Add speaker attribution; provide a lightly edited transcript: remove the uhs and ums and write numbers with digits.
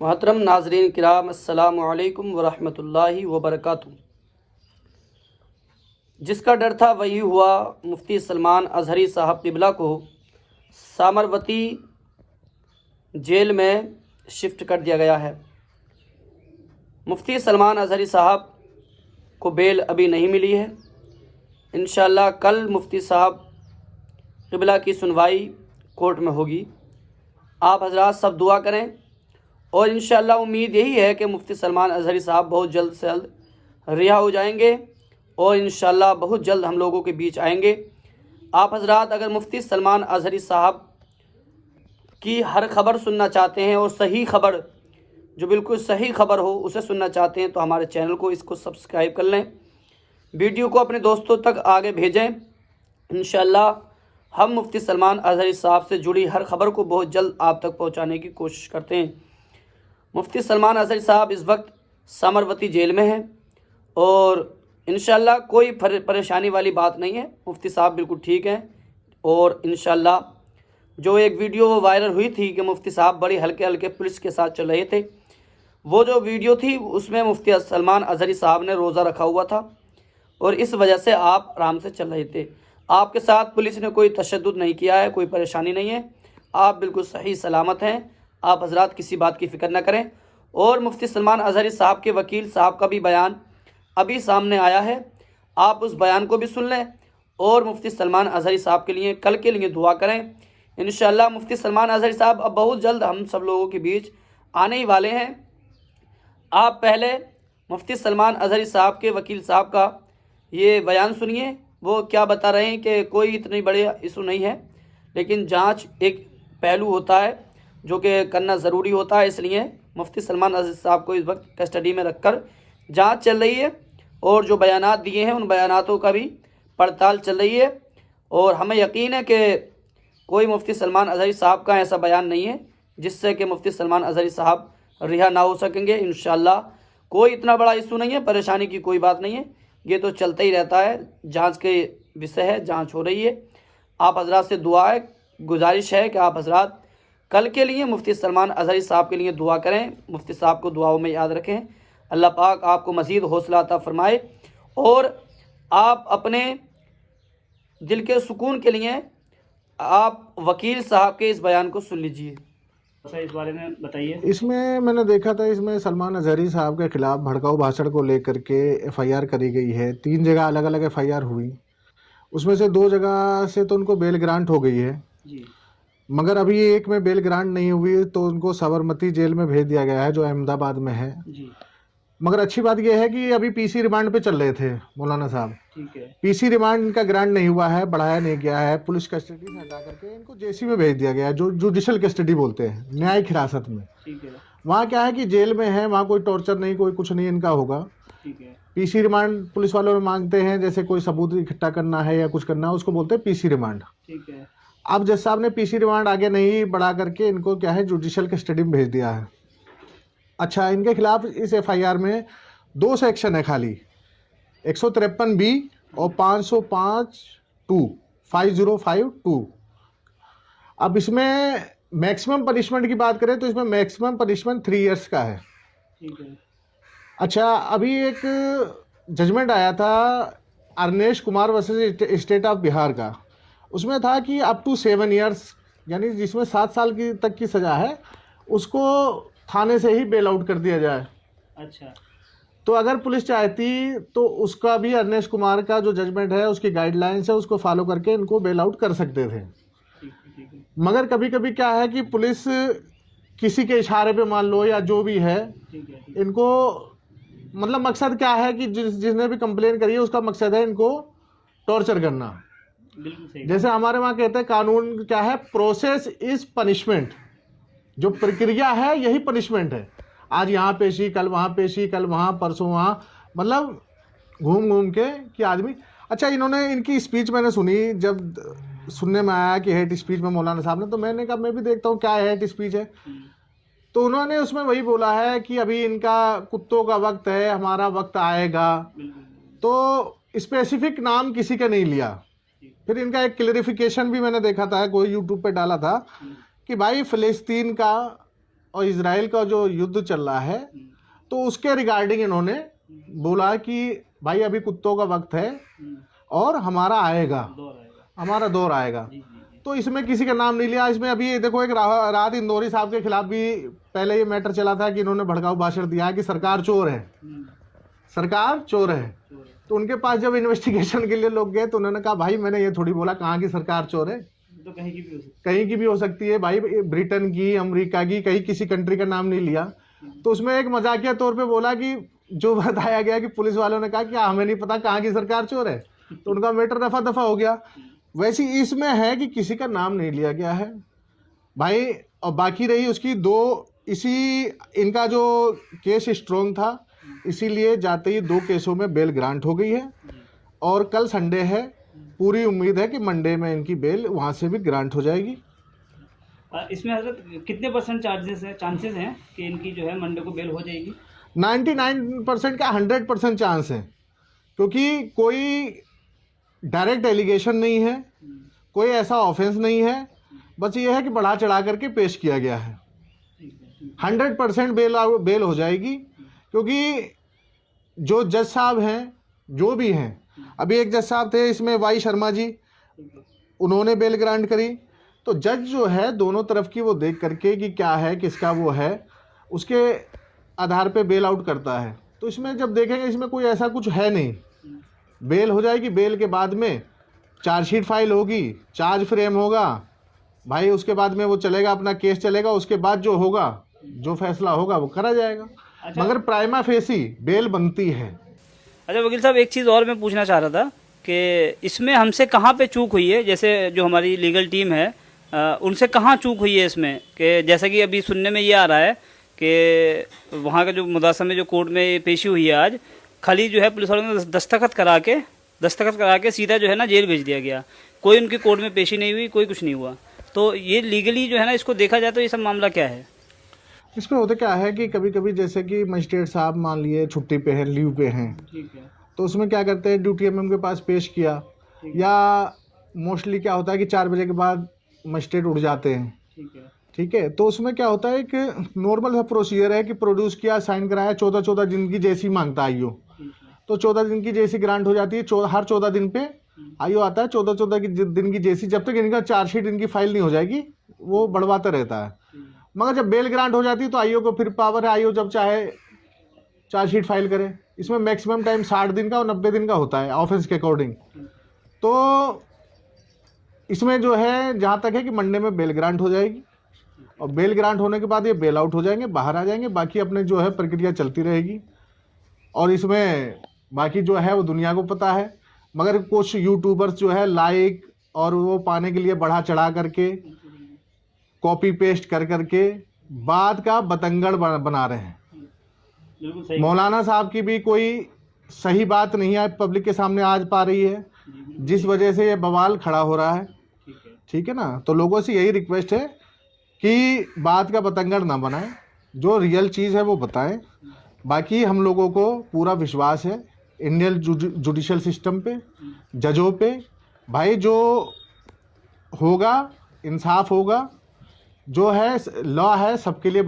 Speaker 1: मोहतरम नाज़रीन किराम, अस्सलामु अलैकुम वरहमतुल्लाहि वबरकातुहू। जिसका डर था वही हुआ। मुफ्ती सलमान अज़हरी साहब क़िबला को सामरवती जेल में शिफ्ट कर दिया गया है। मुफ्ती सलमान अज़हरी साहब को बेल अभी नहीं मिली है। इंशाअल्लाह कल मुफ्ती साहब क़िबला की सुनवाई कोर्ट में होगी। आप हजरात सब दुआ करें और इंशाअल्लाह उम्मीद यही है कि मुफ्ती सलमान अज़हरी साहब बहुत जल्द से जल्द रिहा हो जाएंगे और इंशाअल्लाह बहुत जल्द हम लोगों के बीच आएंगे। आप हजरात अगर मुफ्ती सलमान अज़हरी साहब की हर खबर सुनना चाहते हैं और सही खबर, जो बिल्कुल सही खबर हो, उसे सुनना चाहते हैं तो हमारे चैनल को इसको सब्सक्राइब कर लें, वीडियो को अपने दोस्तों तक आगे भेजें। इंशाअल्लाह हम मुफ्ती सलमान अज़हरी साहब से जुड़ी हर खबर को बहुत जल्द आप तक पहुंचाने की कोशिश करते हैं। मुफ्ती सलमान अज़हरी साहब इस वक्त सामरवती जेल में हैं और इंशाअल्लाह कोई परेशानी वाली बात नहीं है। मुफ्ती साहब बिल्कुल ठीक हैं और इंशाअल्लाह जो एक वीडियो वायरल हुई थी कि मुफ्ती साहब बड़ी हल्के हल्के पुलिस के साथ चल रहे थे, वो जो वीडियो थी उसमें मुफ्ती सलमान अज़हरी साहब ने रोज़ा रखा हुआ था और इस वजह से आप आराम से चल रहे थे। आपके साथ पुलिस ने कोई तशद्दुद नहीं किया है, कोई परेशानी नहीं है, आप बिल्कुल सही सलामत हैं। आप हजरात किसी बात की फ़िक्र न करें। और मुफ्ती सलमान अज़हरी साहब के वकील साहब का भी बयान अभी सामने आया है, आप उस बयान को भी सुन लें और मुफ्ती सलमान अज़हरी साहब के लिए कल के लिए दुआ करें। इंशाअल्लाह मुफ्ती सलमान अज़हरी साहब अब बहुत जल्द हम सब लोगों के बीच आने ही वाले हैं। आप पहले मुफ्ती सलमान अज़हरी साहब के वकील साहब का ये बयान सुनिए, वो क्या बता रहे हैं कि कोई इतनी बड़े इशू नहीं है, लेकिन जांच एक पहलू होता है जो कि करना ज़रूरी होता है, इसलिए मुफ्ती सलमान अज़हरी साहब को इस वक्त कस्टडी में रखकर जांच चल रही है और जो बयानात दिए हैं उन बयानातों का भी पड़ताल चल रही है। और हमें यकीन है कि कोई मुफ्ती सलमान अज़हरी साहब का ऐसा बयान नहीं है जिससे कि मुफ्ती सलमान अज़हरी साहब रिहा ना हो सकेंगे। इंशाअल्लाह कोई इतना बड़ा इशू नहीं है, परेशानी की कोई बात नहीं है, ये तो चलता ही रहता है, जांच के विषय है, जांच हो रही है। आप हजरात से दुआ है, गुजारिश है कि आप हजरात कल के लिए मुफ्ती सलमान अज़हरी साहब के लिए दुआ करें, मुफ्ती साहब को दुआओं में याद रखें। अल्लाह पाक आपको मज़ीद हौसला अता फरमाए और आप अपने दिल के सुकून के लिए आप वकील साहब के इस बयान को सुन लीजिए।
Speaker 2: इस बारे में बताइए।
Speaker 3: इसमें मैंने देखा था, इसमें सलमान अज़हरी साहब के खिलाफ भड़काऊ भाषण को लेकर के एफआईआर करी गई है। 3 जगह अलग अलग एफआईआर हुई, उसमें से 2 जगह से तो उनको बेल ग्रांट हो गई है
Speaker 2: जी।
Speaker 3: मगर अभी एक में बेल ग्रांट नहीं हुई तो उनको साबरमती जेल में भेज दिया गया है जो अहमदाबाद में है
Speaker 2: जी।
Speaker 3: मगर अच्छी बात यह है कि अभी पीसी रिमांड पे चल रहे थे मौलाना साहब।
Speaker 2: ठीक है।
Speaker 3: पीसी रिमांड इनका ग्रांट नहीं हुआ है, बढ़ाया नहीं गया है, पुलिस कस्टडी से हटा करके इनको जेसी में भेज दिया गया है, जो जुडिशल कस्टडी बोलते हैं, न्यायिक हिरासत में।
Speaker 2: ठीक है।
Speaker 3: वहाँ क्या है कि जेल में है, वहाँ कोई टॉर्चर नहीं, कोई कुछ नहीं इनका होगा।
Speaker 2: ठीक है।
Speaker 3: पीसी रिमांड पुलिस वालों में मांगते हैं, जैसे कोई सबूत इकट्ठा करना है या कुछ करना है, उसको बोलते हैं पीसी रिमांड।
Speaker 2: ठीक है।
Speaker 3: अब जज साहब ने पीसी रिमांड आगे नहीं बढ़ा करके इनको क्या है जुडिशल कस्टडी में भेज दिया है। अच्छा, इनके खिलाफ इस एफआईआर में 2 सेक्शन है खाली, 153B और 505(2). अब इसमें मैक्सिमम पनिशमेंट की बात करें तो इसमें मैक्सिमम पनिशमेंट 3 इयर्स का है।
Speaker 2: ठीक है।
Speaker 3: अच्छा, अभी एक जजमेंट आया था Arnesh Kumar versus state of Bihar का, उसमें था कि अप टू 7 इयर्स, यानी जिसमें 7 साल की तक की सज़ा है उसको थाने से ही बेल आउट कर दिया जाए।
Speaker 2: अच्छा।
Speaker 3: तो अगर पुलिस चाहती तो उसका भी अरनेश कुमार का जो जजमेंट है, उसकी गाइडलाइंस है, उसको फॉलो करके इनको बेल आउट कर सकते थे।
Speaker 2: ठीक है।
Speaker 3: मगर कभी कभी क्या है कि पुलिस किसी के इशारे पे मान लो या जो भी है,
Speaker 2: ठीक है।
Speaker 3: इनको मतलब मकसद क्या है कि जिसने भी कंप्लेन करी है उसका मकसद है इनको टॉर्चर करना।
Speaker 2: बिल्कुल सही।
Speaker 3: जैसे हमारे वहाँ कहते हैं कानून क्या है, प्रोसेस इज पनिशमेंट, जो प्रक्रिया है यही पनिशमेंट है। आज यहाँ पेशी, कल वहाँ पेशी, कल वहाँ, परसों वहाँ, मतलब घूम घूम के कि आदमी। अच्छा, इन्होंने इनकी स्पीच मैंने सुनी, जब सुनने में आया कि हेट स्पीच में मौलाना साहब ने, तो मैंने कहा मैं भी देखता हूँ क्या हेट स्पीच है। तो उन्होंने उसमें वही बोला है कि अभी इनका कुत्तों का वक्त है, हमारा वक्त आएगा। तो स्पेसिफिक नाम किसी का नहीं लिया। फिर इनका एक क्लेरिफिकेशन भी मैंने देखा था, कोई यूट्यूब पे डाला था कि भाई फ़लस्तीन का और इजराइल का जो युद्ध चल रहा है, तो उसके रिगार्डिंग इन्होंने बोला कि भाई अभी कुत्तों का वक्त है और हमारा आएगा,
Speaker 2: दौर आएगा।
Speaker 3: हमारा दौर आएगा।
Speaker 2: जी जी जी।
Speaker 3: तो इसमें किसी का नाम नहीं लिया। इसमें अभी देखो एक राहत इंदौरी साहब के खिलाफ भी पहले ये मैटर चला था कि इन्होंने भड़काऊ भाषण दिया कि सरकार चोर है, सरकार चोर है।
Speaker 2: चोर है।
Speaker 3: तो उनके पास जब इन्वेस्टिगेशन के लिए लोग गए तो उन्होंने कहा भाई मैंने ये थोड़ी बोला कहाँ की सरकार चोर है,
Speaker 2: तो कहीं की भी हो सकती
Speaker 3: कहीं की भी हो सकती है भाई, ब्रिटेन की, अमेरिका की, कहीं किसी कंट्री का नाम नहीं लिया। तो उसमें एक मजाकिया तौर पे बोला कि जो बताया गया कि पुलिस वालों ने कहा कि हमें नहीं पता कहाँ की सरकार चोर है, तो उनका मैटर दफा दफा हो गया। वैसे ही इसमें है कि किसी का नाम नहीं लिया गया है भाई। और बाकी रही उसकी दो, इसी इनका जो केस स्ट्रॉन्ग था, इसीलिए जाते ही 2 केसों में बेल ग्रांट हो गई है और कल संडे है, पूरी उम्मीद है कि मंडे में इनकी बेल वहाँ से भी ग्रांट हो जाएगी।
Speaker 2: इसमें हजरत कितने % चांसेस हैं कि इनकी जो है मंडे को बेल हो जाएगी?
Speaker 3: 99% का 100% चांस है, क्योंकि कोई डायरेक्ट एलिगेशन नहीं है, कोई ऐसा ऑफेंस नहीं है, बस ये है कि बढ़ा चढ़ा करके पेश किया गया है। 100% बेल हो जाएगी, क्योंकि जो जज साहब हैं, जो भी हैं, अभी एक जज साहब थे इसमें वाई शर्मा जी, उन्होंने बेल ग्रांट करी। तो जज जो है दोनों तरफ की वो देख करके कि क्या है किसका वो है, उसके आधार पे बेल आउट करता है। तो इसमें जब देखेंगे इसमें कोई ऐसा कुछ है नहीं, बेल हो जाएगी। बेल के बाद में चार्जशीट फाइल होगी, चार्ज फ्रेम होगा भाई, उसके बाद में वो चलेगा, अपना केस चलेगा, उसके बाद जो होगा, जो फैसला होगा वो करा जाएगा।
Speaker 2: अच्छा।
Speaker 3: मगर प्राइमा फेसी बेल बनती है।
Speaker 2: अच्छा वकील साहब, एक चीज़ और मैं पूछना चाह रहा था कि इसमें हमसे कहाँ पे चूक हुई है, जैसे जो हमारी लीगल टीम है उनसे कहाँ चूक हुई है इसमें, कि जैसा कि अभी सुनने में ये आ रहा है कि वहाँ का जो मुदासा में जो कोर्ट में पेशी हुई है आज, खाली जो है पुलिस वालों ने दस्तखत करा के सीधा जो है ना जेल भेज दिया गया, कोई उनकी कोर्ट में पेशी नहीं हुई, कोई कुछ नहीं हुआ। तो ये लीगली जो है ना, इसको देखा जाए तो ये सब मामला क्या है?
Speaker 3: इसमें होता क्या है कि कभी कभी जैसे कि मजिस्ट्रेट साहब मान लिए छुट्टी पे हैं, लीव पे हैं,
Speaker 2: ठीक है,
Speaker 3: तो उसमें क्या करते हैं, ड्यूटी एमएम के पास पेश किया, या मोस्टली क्या होता है कि 4 बजे के बाद मजिस्ट्रेट उठ जाते हैं, ठीक है। तो उसमें क्या होता है, एक नॉर्मल सा प्रोसीजर है कि प्रोड्यूस किया, साइन कराया, 14 दिन की जैसी मांगता है आईओ, तो 14 दिन की जैसी ग्रांट हो जाती है। हर 14 दिन पे आईओ आता है, 14 दिन की जैसी, जब तक इनका चार्जशीट इनकी फाइल नहीं हो जाएगी वो बढ़वाता रहता है। मगर जब बेल ग्रांट हो जाती है तो आईओ को फिर पावर है, आईओ जब चाहे चार्जशीट फाइल करे। इसमें मैक्सिमम टाइम 60 दिन का और 90 दिन का होता है ऑफेंस के अकॉर्डिंग। तो इसमें जो है जहाँ तक है कि मंडे में बेल ग्रांट हो जाएगी, और बेल ग्रांट होने के बाद ये बेल आउट हो जाएंगे, बाहर आ जाएंगे, बाकी अपने जो है प्रक्रिया चलती रहेगी। और इसमें बाकी जो है वो दुनिया को पता है, मगर कुछ यूट्यूबर्स जो है लाइक और वो पाने के लिए बढ़ा चढ़ा करके, कॉपी पेस्ट कर करके बात का बतंगड़ बना रहे हैं।
Speaker 2: बिल्कुल सही।
Speaker 3: मौलाना साहब की भी कोई सही बात नहीं है पब्लिक के सामने आज पा रही है, जिस वजह से ये बवाल खड़ा हो रहा है, ठीक है ना। तो लोगों से यही रिक्वेस्ट है कि बात का बतंगड़ ना बनाएं, जो रियल चीज़ है वो बताएं। बाकी हम लोगों को पूरा विश्वास है इंडियन जुडिशल सिस्टम पे, जजों पे। भाई जो होगा इंसाफ होगा, जो है लॉ है सबके लिए।